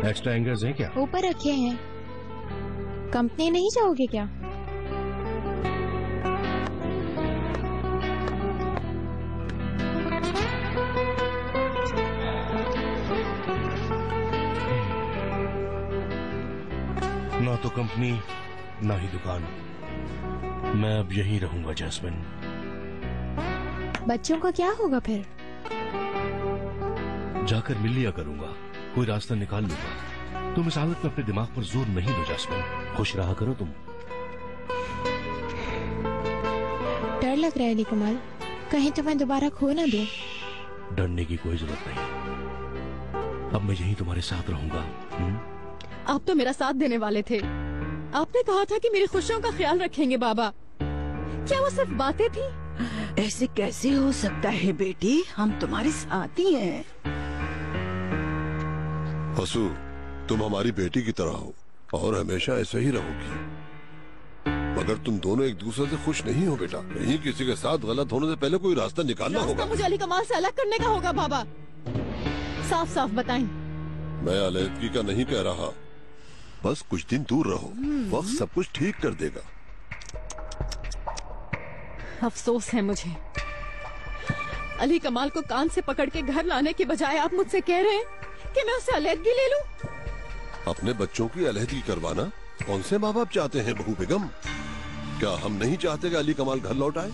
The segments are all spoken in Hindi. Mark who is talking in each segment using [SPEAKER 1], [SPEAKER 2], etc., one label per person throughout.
[SPEAKER 1] एक्स्ट्रा एंगर्स हैं क्या?
[SPEAKER 2] ऊपर रखे हैं। कंपनी नहीं जाओगे क्या?
[SPEAKER 1] ना तो कंपनी ना ही दुकान, मैं अब यहीं रहूंगा जैस्मिन।
[SPEAKER 2] बच्चों का क्या होगा फिर?
[SPEAKER 1] जाकर मिल लिया करूंगा, कोई रास्ता निकाल लूंगा। तुम इस हालत में अपने दिमाग पर जोर नहीं दो जैस्मिन, खुश रहा करो तुम।
[SPEAKER 2] डर लग रहा है अली कमाल, कहीं तो मैं दोबारा खो ना दूं।
[SPEAKER 1] डरने की कोई जरूरत नहीं, अब मैं यहीं तुम्हारे साथ रहूंगा।
[SPEAKER 3] आप तो मेरा साथ देने वाले थे। आपने कहा था कि मेरी खुशियों का ख्याल रखेंगे बाबा। क्या वो सिर्फ बातें थी?
[SPEAKER 4] ऐसे कैसे हो सकता है बेटी, हम तुम्हारे साथ ही हैं।
[SPEAKER 5] हसू, तुम हमारी बेटी की तरह हो और हमेशा ऐसे ही रहोगी। मगर तुम दोनों एक दूसरे से खुश नहीं हो बेटा। कहीं किसी के साथ गलत होने से पहले कोई रास्ता निकालना होगा।
[SPEAKER 3] मुझे अली कमाल से अलग करने का होगा बाबा। साफ साफ बताएं।
[SPEAKER 5] मैं अलहदगी का नहीं कह रहा, बस कुछ दिन दूर रहो, वक्त सब कुछ ठीक कर देगा।
[SPEAKER 3] अफसोस है मुझे, अली कमाल को कान से पकड़ के घर लाने के बजाय आप मुझसे कह रहे हैं कि मैं उससे अलहदगी ले लूं।
[SPEAKER 5] अपने बच्चों की अलहदगी करवाना कौन से माँ बाप चाहते हैं बहू बेगम? क्या हम नहीं चाहते कि अली कमाल घर लौट आए?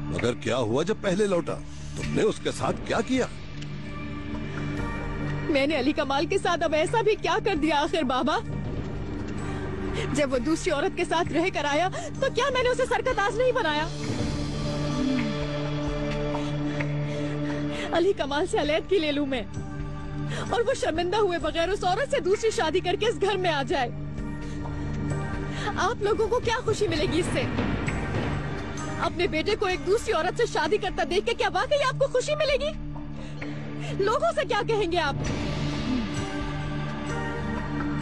[SPEAKER 5] मगर क्या हुआ जब पहले लौटा? तुमने उसके साथ क्या किया?
[SPEAKER 3] मैंने अली कमाल के साथ अब ऐसा भी क्या कर दिया आखिर बाबा? जब वो दूसरी औरत के साथ रह कर आया तो क्या मैंने उसे सर का ताज नहीं बनाया? अली कमाल से अलहदगी ले लूं मैं और वो शर्मिंदा हुए बगैर उस औरत से दूसरी शादी करके इस घर में आ जाए। आप लोगों को क्या खुशी मिलेगी इससे? अपने बेटे को एक दूसरी औरत से शादी करता देख के क्या वाकई आपको खुशी मिलेगी? लोगों से क्या कहेंगे आप?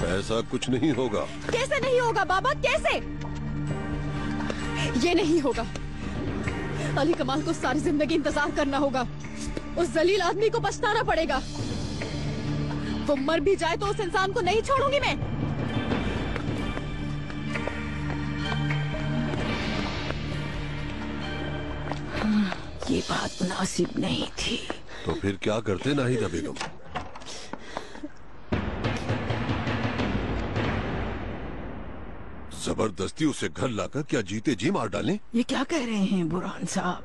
[SPEAKER 5] ऐसा कुछ नहीं होगा।
[SPEAKER 3] कैसे नहीं होगा बाबा, कैसे? ये नहीं होगा। अली कमाल को सारी जिंदगी इंतजार करना होगा। उस जलील आदमी को पछताना पड़ेगा। वो मर भी जाए तो उस इंसान को नहीं छोड़ूंगी मैं।
[SPEAKER 4] ये बात मुनासिब नहीं थी।
[SPEAKER 5] तो फिर क्या करते नाहिदा बेगम? जबरदस्ती उसे घर लाकर क्या जीते जी मार डालें?
[SPEAKER 4] ये क्या कह रहे हैं बुरहान साहब?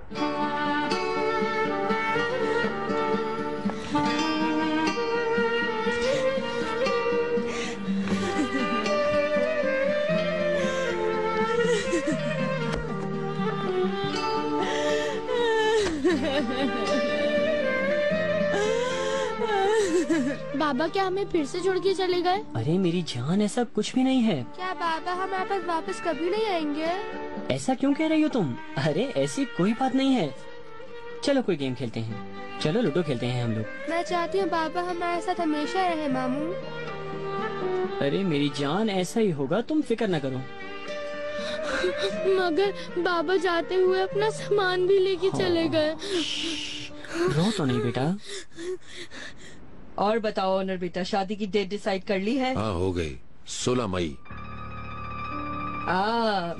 [SPEAKER 6] बाबा क्या हमें फिर से छोड़ के चले गए?
[SPEAKER 7] अरे मेरी जान, ऐसा कुछ भी नहीं है।
[SPEAKER 6] क्या बाबा हमारे पास वापस कभी नहीं आएंगे?
[SPEAKER 7] ऐसा क्यों कह रही हो तुम? अरे ऐसी कोई बात नहीं है। चलो कोई गेम खेलते हैं, चलो लूडो खेलते हैं हम लोग।
[SPEAKER 6] मैं चाहती हूँ बाबा हमारे साथ हमेशा रहे मामू।
[SPEAKER 7] अरे मेरी जान, ऐसा ही होगा, तुम फिक्र न करो।
[SPEAKER 6] मगर बाबा जाते हुए अपना सामान भी लेके चले गए।
[SPEAKER 7] रो तो नहीं बेटा।
[SPEAKER 8] और बताओ ऑनर बेटा, शादी की डेट डिसाइड कर ली है?
[SPEAKER 5] हाँ हो गई, 16 मई।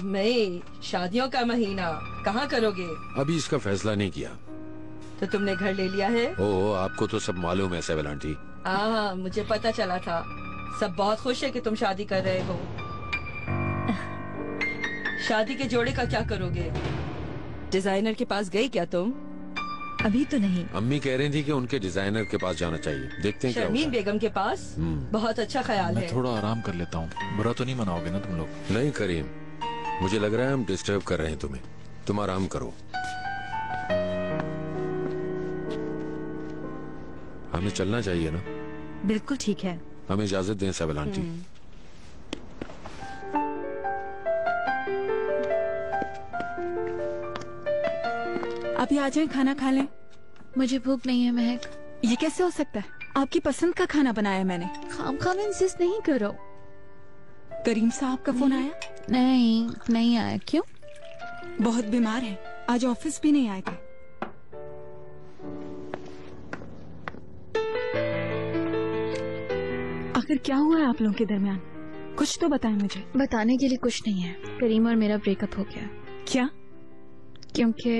[SPEAKER 8] मई, शादियों का महीना। कहाँ करोगे?
[SPEAKER 5] अभी इसका फैसला नहीं किया।
[SPEAKER 8] तो तुमने घर ले लिया है?
[SPEAKER 5] ओह, आपको तो सब मालूम है सेवल आंटी।
[SPEAKER 8] हाँ, मुझे पता चला था। सब बहुत खुश है कि तुम शादी कर रहे हो। शादी के जोड़े का क्या करोगे? डिजाइनर के पास गई क्या तुम?
[SPEAKER 4] अभी तो नहीं।
[SPEAKER 5] अम्मी कह रही थी कि उनके डिजाइनर के पास जाना चाहिए, देखते हैं क्या होता
[SPEAKER 8] शर्मीन
[SPEAKER 5] है।
[SPEAKER 8] बेगम के पास? बहुत अच्छा ख्याल है।
[SPEAKER 9] मैं थोड़ा आराम कर लेता हूँ, बुरा तो नहीं मनाओगे ना तुम लोग?
[SPEAKER 5] नहीं करीम, मुझे लग रहा है हम डिस्टर्ब कर रहे हैं तुम्हें। तुम आराम करो। हमें चलना चाहिए ना?
[SPEAKER 4] बिल्कुल ठीक है।
[SPEAKER 5] हमें इजाजत दें सेवल आंटी।
[SPEAKER 4] अभी आ जाएं, खाना खा लें।
[SPEAKER 2] मुझे भूख नहीं है महक।
[SPEAKER 4] ये कैसे हो सकता है? आपकी पसंद का खाना बनाया मैंने।
[SPEAKER 2] खामखा इंसिस्ट नहीं करो।
[SPEAKER 4] करीम साहब का फोन आया?
[SPEAKER 2] नहीं आया। क्यों?
[SPEAKER 4] बहुत बीमार है, आज ऑफिस भी नहीं आए थे। आखिर क्या हुआ है आप लोगों के दरमियान? कुछ तो बताएं मुझे।
[SPEAKER 2] बताने के लिए कुछ नहीं है। करीम और मेरा ब्रेकअप हो गया।
[SPEAKER 4] क्या?
[SPEAKER 2] क्योंकि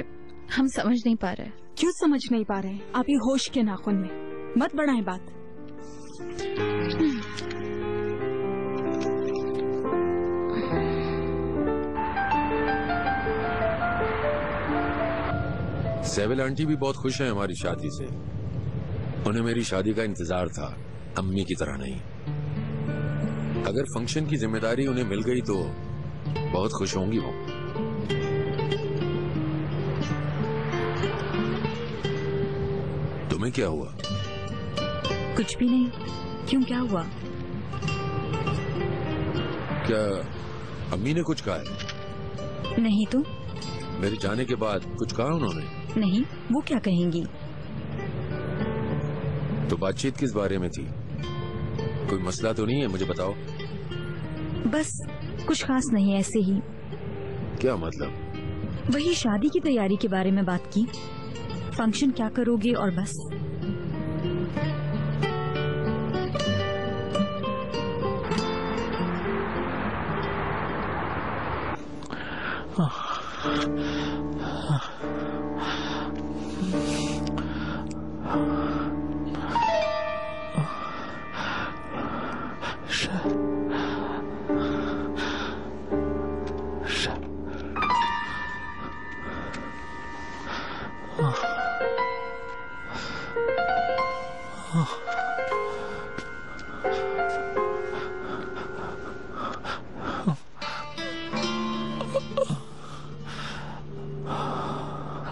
[SPEAKER 2] हम समझ नहीं पा रहे।
[SPEAKER 4] क्यों समझ नहीं पा रहे हैं? आप ये होश के नाखून में मत बढ़ाएं बात।
[SPEAKER 10] सेविल आंटी भी बहुत खुश हैं हमारी शादी से। उन्हें मेरी शादी का इंतजार था, अम्मी की तरह नहीं। अगर फंक्शन की जिम्मेदारी उन्हें मिल गई तो बहुत खुश होंगी वो। तुम्हें क्या हुआ?
[SPEAKER 4] कुछ भी नहीं। क्यों, क्या हुआ?
[SPEAKER 10] क्या अम्मी ने कुछ कहा है?
[SPEAKER 4] नहीं तो।
[SPEAKER 10] मेरे जाने के बाद कुछ कहा उन्होंने?
[SPEAKER 4] नहीं, वो क्या कहेंगी?
[SPEAKER 10] तो बातचीत किस बारे में थी? कोई मसला तो नहीं है? मुझे बताओ।
[SPEAKER 4] बस कुछ खास नहीं, ऐसे ही।
[SPEAKER 10] क्या मतलब?
[SPEAKER 4] वही शादी की तैयारी के बारे में बात की। फंक्शन क्या करोगे और बस।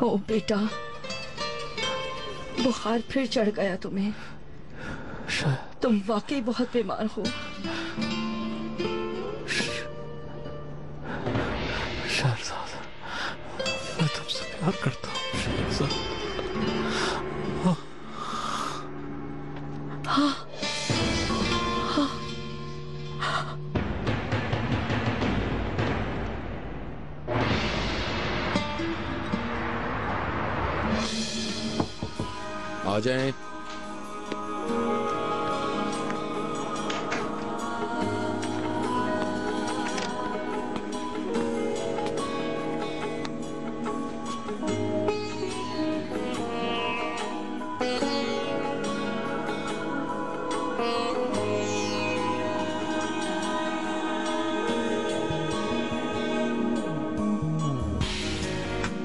[SPEAKER 8] ओ बेटा, बुखार फिर चढ़ गया तुम्हें। तुम वाकई बहुत बीमार हो।
[SPEAKER 9] शहरजाद, मैं तुमसे प्यार करता हूँ शहरजाद।
[SPEAKER 10] आ जाएं।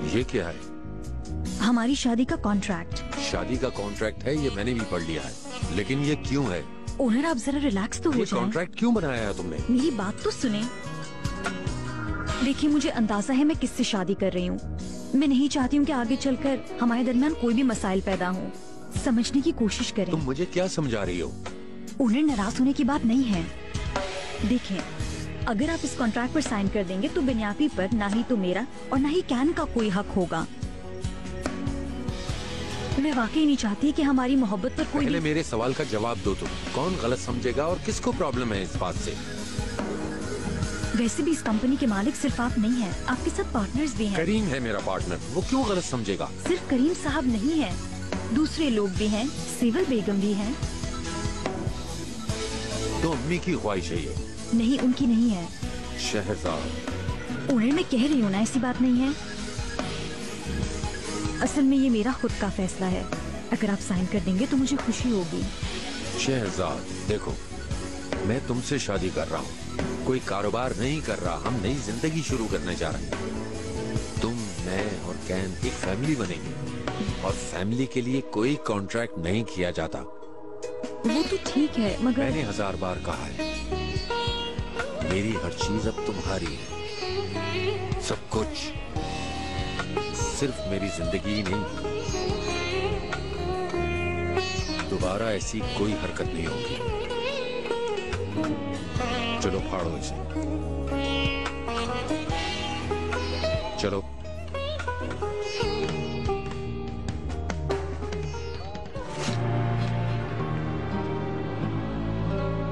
[SPEAKER 10] ये क्या है?
[SPEAKER 4] हमारी शादी का कॉन्ट्रैक्ट।
[SPEAKER 10] शादी का कॉन्ट्रैक्ट है, ये मैंने भी पढ़ लिया है। लेकिन ये क्यों है?
[SPEAKER 4] ओनर, आप जरा रिलैक्स तो हो
[SPEAKER 10] ये
[SPEAKER 4] जाएं।
[SPEAKER 10] कॉन्ट्रैक्ट क्यों बनाया है तुमने?
[SPEAKER 4] मेरी बात तो सुने। देखिए, मुझे अंदाजा है मैं किससे शादी कर रही हूँ। मैं नहीं चाहती हूँ कि आगे चलकर हमारे दरमियान कोई भी मसाइल पैदा हो। समझने की कोशिश करें।
[SPEAKER 10] तुम मुझे क्या समझा रही हो?
[SPEAKER 4] ओनर, नाराज होने की बात नहीं है। देखें, अगर आप इस कॉन्ट्रैक्ट पर साइन कर देंगे तो बुनियादी पर ना ही तो मेरा और ना ही कैन का कोई हक होगा। मैं वाकई नहीं चाहती कि हमारी मोहब्बत पर कोई
[SPEAKER 10] पहले मेरे सवाल का जवाब दो। तुम कौन गलत समझेगा और किसको प्रॉब्लम है इस बात से?
[SPEAKER 4] वैसे भी इस कंपनी के मालिक सिर्फ आप नहीं हैं, आपके साथ पार्टनर्स भी हैं।
[SPEAKER 10] करीम है मेरा पार्टनर, वो क्यों गलत समझेगा?
[SPEAKER 4] सिर्फ करीम साहब नहीं है, दूसरे लोग भी हैं, सेवल बेगम भी हैं।
[SPEAKER 10] तो अम्मी की ख्वाहिश है ये?
[SPEAKER 4] नहीं, उनकी नहीं है।
[SPEAKER 10] शहरजाद,
[SPEAKER 4] उन्हें मैं कह रही हूँ ना, ऐसी बात नहीं है। असल में ये मेरा खुद का फैसला है। अगर आप साइन कर देंगे तो मुझे खुशी होगी।
[SPEAKER 10] शहरजाद, देखो, मैं तुमसे शादी कर रहा हूँ, कोई कारोबार नहीं कर रहा। हम नई जिंदगी शुरू करने जा रहे हैं। तुम, मैं और कैन एक फैमिली बनेगी और फैमिली के लिए कोई कॉन्ट्रैक्ट नहीं किया जाता।
[SPEAKER 4] वो तो ठीक है, मगर
[SPEAKER 10] मैंने 1000 बार कहा है, मेरी हर चीज अब तुम्हारी है। सब कुछ, सिर्फ मेरी जिंदगी ही नहीं। दोबारा ऐसी कोई हरकत नहीं होगी। चलो फाड़ो इसे। चलो।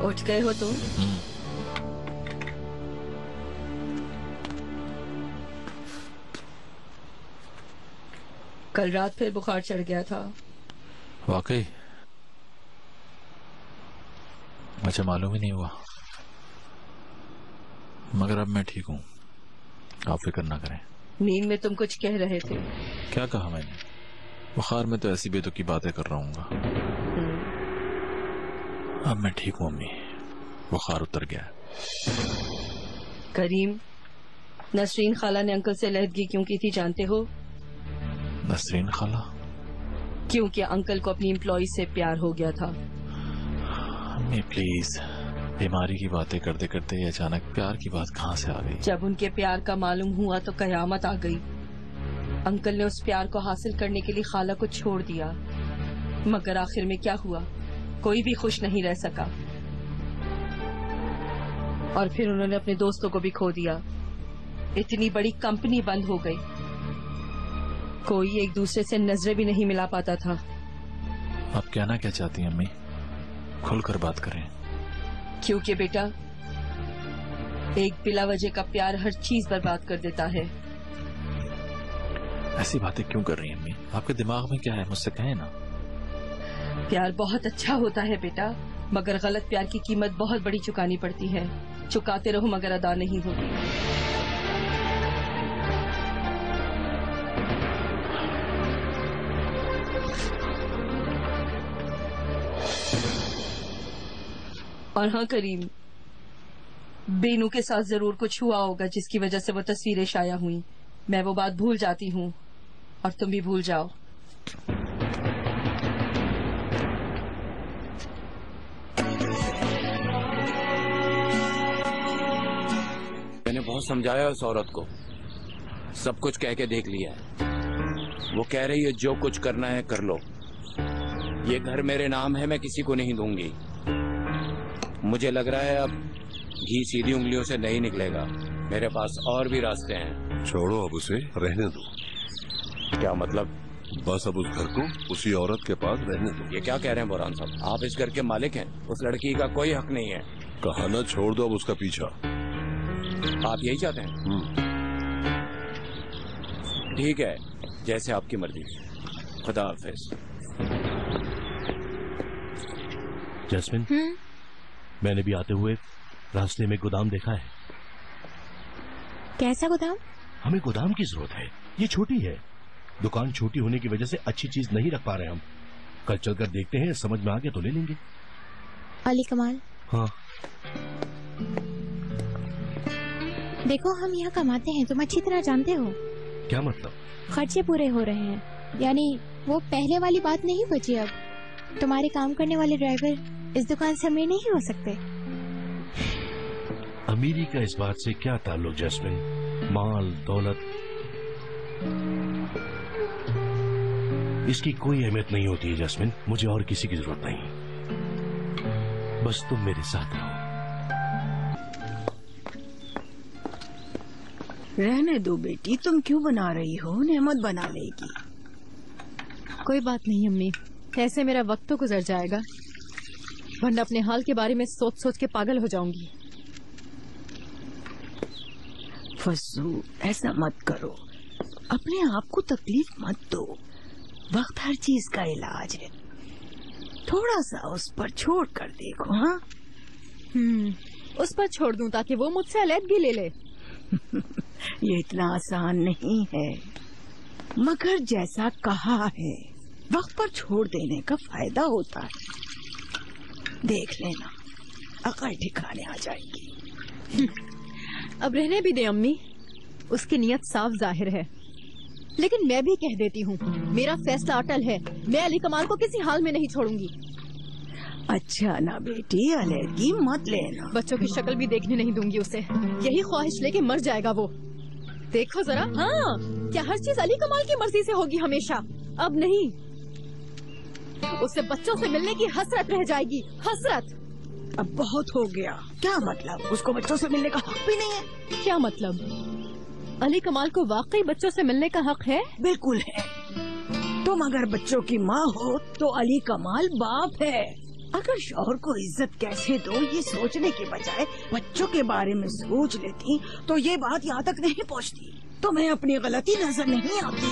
[SPEAKER 8] उठ गए हो तुम? कल रात फिर बुखार चढ़ गया था।
[SPEAKER 9] वाकई अच्छा, मालूम ही नहीं हुआ। मगर अब मैं ठीक हूँ, आप फिक्र ना करें।
[SPEAKER 8] नींद में तुम कुछ कह रहे थे।
[SPEAKER 9] क्या कहा मैंने? बुखार में तो ऐसी बेतुकी बातें कर रहा हूँ। अब मैं ठीक हूँ अम्मी, बुखार उतर गया।
[SPEAKER 8] करीम, नसरीन खाला ने अंकल से अलहदगी क्यों की थी जानते हो?
[SPEAKER 9] नसरीन खाला?
[SPEAKER 8] क्योंकि अंकल को अपनी एम्प्लॉय से प्यार हो गया था।
[SPEAKER 9] अम्मी प्लीज, बीमारी की बातें करते करते अचानक प्यार की बात कहाँ से आ गई?
[SPEAKER 8] जब उनके प्यार का मालूम हुआ तो कयामत आ गई। अंकल ने उस प्यार को हासिल करने के लिए खाला को छोड़ दिया, मगर आखिर में क्या हुआ? कोई भी खुश नहीं रह सका और फिर उन्होंने अपने दोस्तों को भी खो दिया। इतनी बड़ी कंपनी बंद हो गई, कोई एक दूसरे से नजरें भी नहीं मिला पाता था।
[SPEAKER 9] आप कहना क्या चाहती हैं अम्मी? खुलकर बात करें।
[SPEAKER 8] क्योंकि बेटा, एक बिला वजह का प्यार हर चीज बर्बाद कर देता है।
[SPEAKER 9] ऐसी बातें क्यों कर रही हैं अम्मी? आपके दिमाग में क्या है, मुझसे कहें ना।
[SPEAKER 8] प्यार बहुत अच्छा होता है बेटा, मगर गलत प्यार की कीमत बहुत बड़ी चुकानी पड़ती है। चुकाते रहो मगर अदा नहीं होती। और हाँ करीम, बेनू के साथ जरूर कुछ हुआ होगा जिसकी वजह से वो तस्वीरें शाया हुई। मैं वो बात भूल जाती हूँ और तुम भी भूल जाओ।
[SPEAKER 10] मैंने बहुत समझाया उस औरत को, सब कुछ कह के देख लिया है। वो कह रही है जो कुछ करना है कर लो, ये घर मेरे नाम है, मैं किसी को नहीं दूंगी। मुझे लग रहा है अब घी सीधी उंगलियों से नहीं निकलेगा, मेरे पास और भी रास्ते हैं।
[SPEAKER 5] छोड़ो अब उसे, रहने दो।
[SPEAKER 10] क्या मतलब?
[SPEAKER 5] बस अब उस घर को उसी औरत के पास रहने दो।
[SPEAKER 10] ये क्या कह रहे हैं बुरहान साहब? आप इस घर के मालिक हैं, उस लड़की का कोई हक नहीं है।
[SPEAKER 5] कहा ना छोड़ दो अब उसका पीछा।
[SPEAKER 10] आप यही चाहते हैं? ठीक है, जैसे आपकी मर्जी। खुदा हाफिज।
[SPEAKER 1] जैस्मिन, मैंने भी आते हुए रास्ते में गोदाम देखा है।
[SPEAKER 2] कैसा गोदाम?
[SPEAKER 1] हमें गोदाम की जरूरत है, ये छोटी है। दुकान छोटी होने की वजह से अच्छी चीज नहीं रख पा रहे हम। कल चलकर देखते हैं, समझ में आ गया तो ले लेंगे।
[SPEAKER 2] अली कमाल,
[SPEAKER 1] हाँ
[SPEAKER 2] देखो हम यहाँ कमाते हैं, तुम अच्छी तरह जानते हो।
[SPEAKER 1] क्या मतलब?
[SPEAKER 2] खर्चे पूरे हो रहे हैं, यानी वो पहले वाली बात नहीं बची। अब तुम्हारे काम करने वाले ड्राइवर इस दुकान से अमीर नहीं हो सकते।
[SPEAKER 1] अमीरी का इस बात से क्या ताल्लुक जैस्मिन? माल दौलत इसकी कोई अहमियत नहीं होती है जैस्मिन। मुझे और किसी की जरूरत नहीं, बस तुम मेरे साथ रहो।
[SPEAKER 11] रहने दो बेटी, तुम क्यों बना रही हो? नेमत बना लेगी।
[SPEAKER 3] कोई बात नहीं अम्मी, ऐसे मेरा वक्त तो गुजर जाएगा, वरना अपने हाल के बारे में सोच सोच के पागल हो जाऊंगी।
[SPEAKER 11] फज्जू, ऐसा मत करो, अपने आप को तकलीफ मत दो। वक्त हर चीज का इलाज है। थोड़ा सा उस पर छोड़ कर देखो। हाँ,
[SPEAKER 3] उस पर छोड़ दूं ताकि वो मुझसे अलग ले ले।
[SPEAKER 11] ये इतना आसान नहीं है, मगर जैसा कहा है वक्त पर छोड़ देने का फायदा होता है। देख लेना, अकल ठिकाने आ जाएगी।
[SPEAKER 3] अब रहने भी दे अम्मी, उसकी नीयत साफ जाहिर है। लेकिन मैं भी कह देती हूँ, मेरा फैसला अटल है। मैं अली कमाल को किसी हाल में नहीं छोड़ूंगी।
[SPEAKER 11] अच्छा ना बेटी, अलर्जी मत लेना।
[SPEAKER 3] बच्चों की शक्ल भी देखने नहीं दूंगी उसे, यही ख्वाहिश लेके मर जाएगा वो। देखो जरा, हाँ, क्या हर चीज अली कमाल की मर्जी से होगी हमेशा? अब नहीं, उसे बच्चों से मिलने की हसरत रह जाएगी, हसरत।
[SPEAKER 11] अब बहुत हो गया। क्या मतलब? उसको बच्चों से मिलने का हक भी नहीं है?
[SPEAKER 3] क्या मतलब? अली कमाल को वाकई बच्चों से मिलने का हक है?
[SPEAKER 11] बिल्कुल है। तुम अगर बच्चों की माँ हो तो अली कमाल बाप है। अगर शौहर को इज्जत कैसे दो ये सोचने के बजाय बच्चों के बारे में सोच लेती तो ये बात यहाँ तक नहीं पहुँचती। तुम्हें अपनी गलती नजर नहीं आती।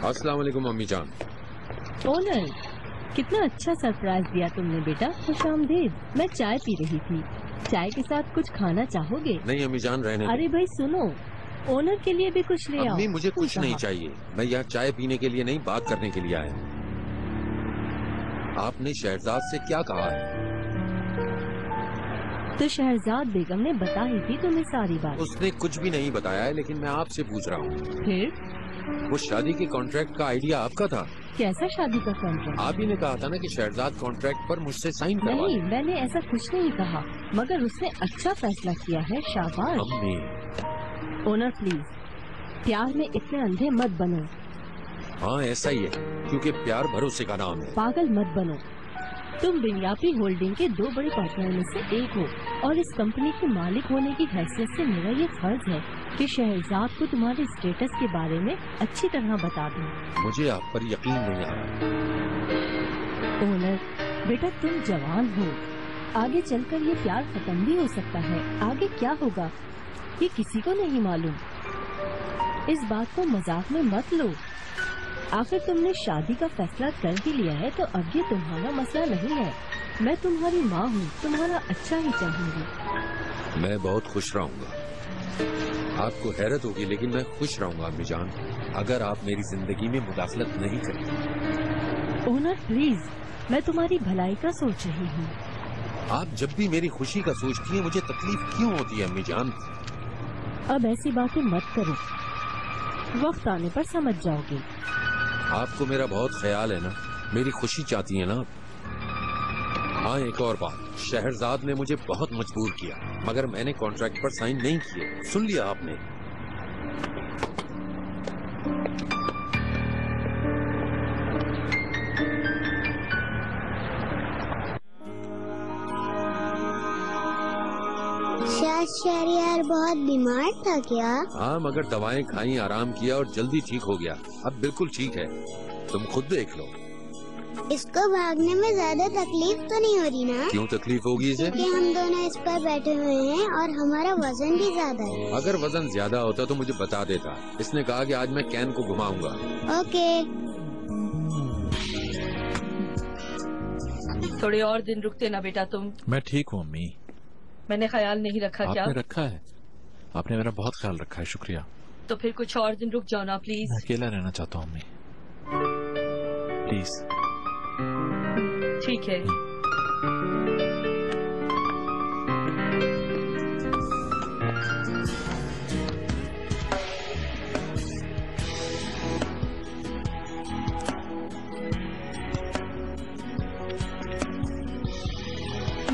[SPEAKER 10] अस्सलाम वालेकुम अम्मी जान।
[SPEAKER 8] ओनर, कितना अच्छा सरप्राइज दिया तुमने बेटा। खुशामदीद। मैं चाय पी रही थी, चाय के साथ कुछ खाना चाहोगे?
[SPEAKER 10] नहीं अम्मी जान, रहने
[SPEAKER 8] अरे भाई सुनो, ओनर के लिए भी कुछ ले आओ।
[SPEAKER 10] अम्मी मुझे कुछ नहीं चाहिए, मैं यहाँ चाय पीने के लिए नहीं, बात करने के लिए आया। आपने शहजाद से क्या कहा है?
[SPEAKER 8] तो शहजाद बेगम ने बता ही थी तुम्हें सारी बात।
[SPEAKER 10] उसने कुछ भी नहीं बताया है, लेकिन मैं आपसे पूछ रहा हूँ।
[SPEAKER 8] फिर
[SPEAKER 10] वो शादी के कॉन्ट्रैक्ट का आइडिया आपका था?
[SPEAKER 8] कैसा शादी का कॉन्ट्रैक्ट?
[SPEAKER 10] आप ही ने कहा था ना कि शहजाद कॉन्ट्रैक्ट पर मुझसे साइन करवा।
[SPEAKER 8] नहीं, मैंने ऐसा कुछ नहीं कहा, मगर उसने अच्छा फैसला किया है। शाबाश।
[SPEAKER 10] अम्मी।
[SPEAKER 8] ओनर प्लीज, प्यार में इतने अंधे मत बनो।
[SPEAKER 10] हाँ ऐसा ही है, क्योंकि प्यार भरोसे का नाम है।
[SPEAKER 8] पागल मत बनो। तुम बिनियापी होल्डिंग के 2 बड़े पार्टनर में से एक हो, और इस कंपनी के मालिक होने की हैसियत से मेरा ये फर्ज है कि शहजाद को तुम्हारे स्टेटस के बारे में अच्छी तरह बता दूं।
[SPEAKER 10] मुझे आप पर यकीन नहीं आ रहा।
[SPEAKER 8] ओनर बेटा, तुम जवान हो, आगे चलकर ये प्यार खत्म भी हो सकता है। आगे क्या होगा ये किसी को नहीं मालूम। इस बात को मजाक में मत लो। आखिर तुमने शादी का फैसला कर ही लिया है, तो अब ये तुम्हारा मसला नहीं है। मैं तुम्हारी माँ हूँ, तुम्हारा अच्छा ही चाहूंगी।
[SPEAKER 10] मैं बहुत खुश रहूंगा। आपको हैरत होगी, लेकिन मैं खुश रहूंगा अम्मी जान, अगर आप मेरी जिंदगी में मुदाखलत नहीं करेंगे।
[SPEAKER 8] ओनर प्लीज, मैं तुम्हारी भलाई का सोच रही हूँ।
[SPEAKER 10] आप जब भी मेरी खुशी का सोचती हैं, मुझे तकलीफ क्यों होती है अम्मी जान?
[SPEAKER 8] अब ऐसी बातें मत करो, वक्त आने पर समझ जाओगे।
[SPEAKER 10] आपको मेरा बहुत ख्याल है ना, मेरी खुशी चाहती है ना। हाँ एक और बात, शहरजाद ने मुझे बहुत मजबूर किया, मगर मैंने कॉन्ट्रैक्ट पर साइन नहीं किए। सुन लिया आपने?
[SPEAKER 12] शायद शहरियार बहुत बीमार था क्या?
[SPEAKER 10] हाँ, मगर दवाएं खाई, आराम किया और जल्दी ठीक हो गया। अब बिल्कुल ठीक है, तुम खुद देख लो।
[SPEAKER 12] इसको भागने में ज्यादा तकलीफ तो नहीं हो रही ना?
[SPEAKER 10] क्यों तकलीफ होगी इसे?
[SPEAKER 12] क्योंकि हम दोनों इस पर बैठे हुए हैं और हमारा वजन भी ज्यादा है।
[SPEAKER 10] अगर वजन ज्यादा होता तो मुझे बता देता। इसने कहा कि आज मैं कैन को घुमाऊंगा।
[SPEAKER 12] ओके।
[SPEAKER 8] थोड़े और दिन रुकते ना बेटा तुम।
[SPEAKER 9] मैं ठीक हूँ अम्मी।
[SPEAKER 8] मैंने ख्याल नहीं रखा क्या?
[SPEAKER 9] आपने रखा है, आपने मेरा बहुत ख्याल रखा है, शुक्रिया।
[SPEAKER 8] तो फिर कुछ और दिन रुक जाओ ना प्लीज।
[SPEAKER 9] मैं अकेला रहना चाहता हूँ अम्मी, प्लीज।
[SPEAKER 8] ठीक है।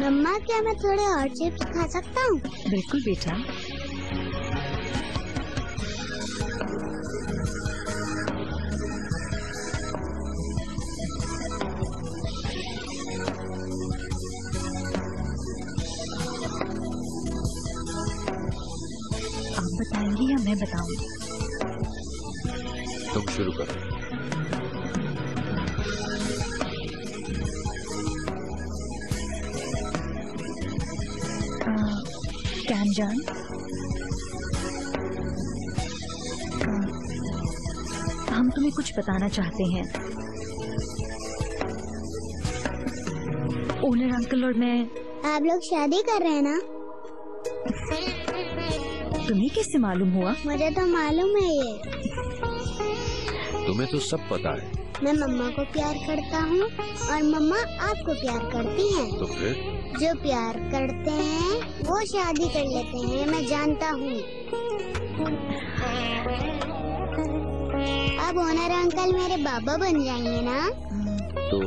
[SPEAKER 12] मम्मा, क्या मैं थोड़े और चिप्स खा सकता हूँ?
[SPEAKER 4] बिल्कुल बेटा। आप बताएंगी या मैं बताऊं?
[SPEAKER 10] तुम शुरू करो।
[SPEAKER 4] कैन जान, हम तुम्हें कुछ बताना चाहते हैं। ओनर अंकल और मैं।
[SPEAKER 12] आप लोग शादी कर रहे हैं ना?
[SPEAKER 4] तुम्हें कैसे मालूम हुआ?
[SPEAKER 12] मुझे तो मालूम है ये।
[SPEAKER 10] तुम्हें तो सब पता है।
[SPEAKER 12] मैं मम्मा को प्यार करता हूँ और मम्मा आपको प्यार करती हैं।
[SPEAKER 10] तो फिर?
[SPEAKER 12] जो प्यार करते हैं वो शादी कर लेते हैं, मैं जानता हूँ। अब ओनर अंकल मेरे बाबा बन जाएंगे ना?
[SPEAKER 10] तो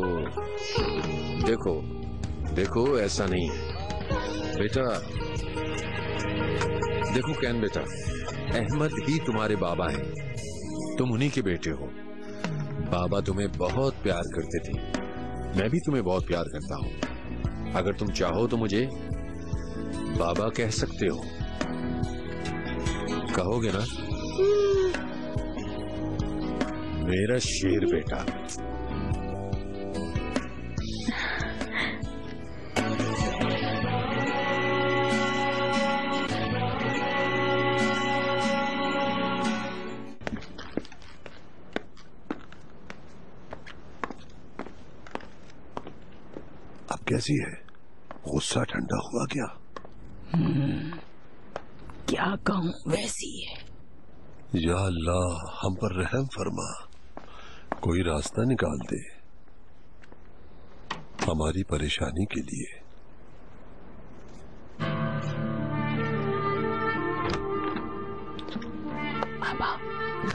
[SPEAKER 10] देखो देखो, ऐसा नहीं है बेटा। देखो कैन बेटा, अहमद ही तुम्हारे बाबा हैं, तुम उन्हीं के बेटे हो। बाबा तुम्हें बहुत प्यार करते थे, मैं भी तुम्हें बहुत प्यार करता हूँ। अगर तुम चाहो तो मुझे बाबा कह सकते हो। कहोगे ना? मेरा शेर बेटा।
[SPEAKER 5] कैसी है? गुस्सा ठंडा हुआ क्या?
[SPEAKER 11] क्या कहूँ, वैसी है।
[SPEAKER 5] या अल्लाह, हम पर रहम फरमा, कोई रास्ता निकाल दे हमारी परेशानी के लिए।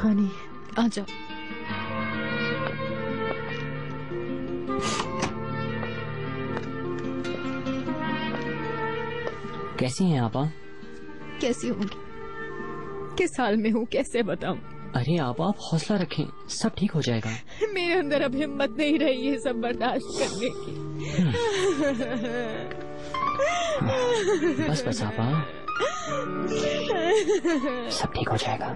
[SPEAKER 3] हानी, आ जाओ।
[SPEAKER 7] कैसी हैं आपा?
[SPEAKER 3] कैसी होंगी? किस हाल में हूँ, कैसे बताऊँ?
[SPEAKER 7] अरे आपा, आप हौसला रखें, सब ठीक हो जाएगा।
[SPEAKER 3] मेरे अंदर अब हिम्मत नहीं रही ये सब बर्दाश्त करने की।
[SPEAKER 7] बस बस आपा, सब ठीक हो जाएगा।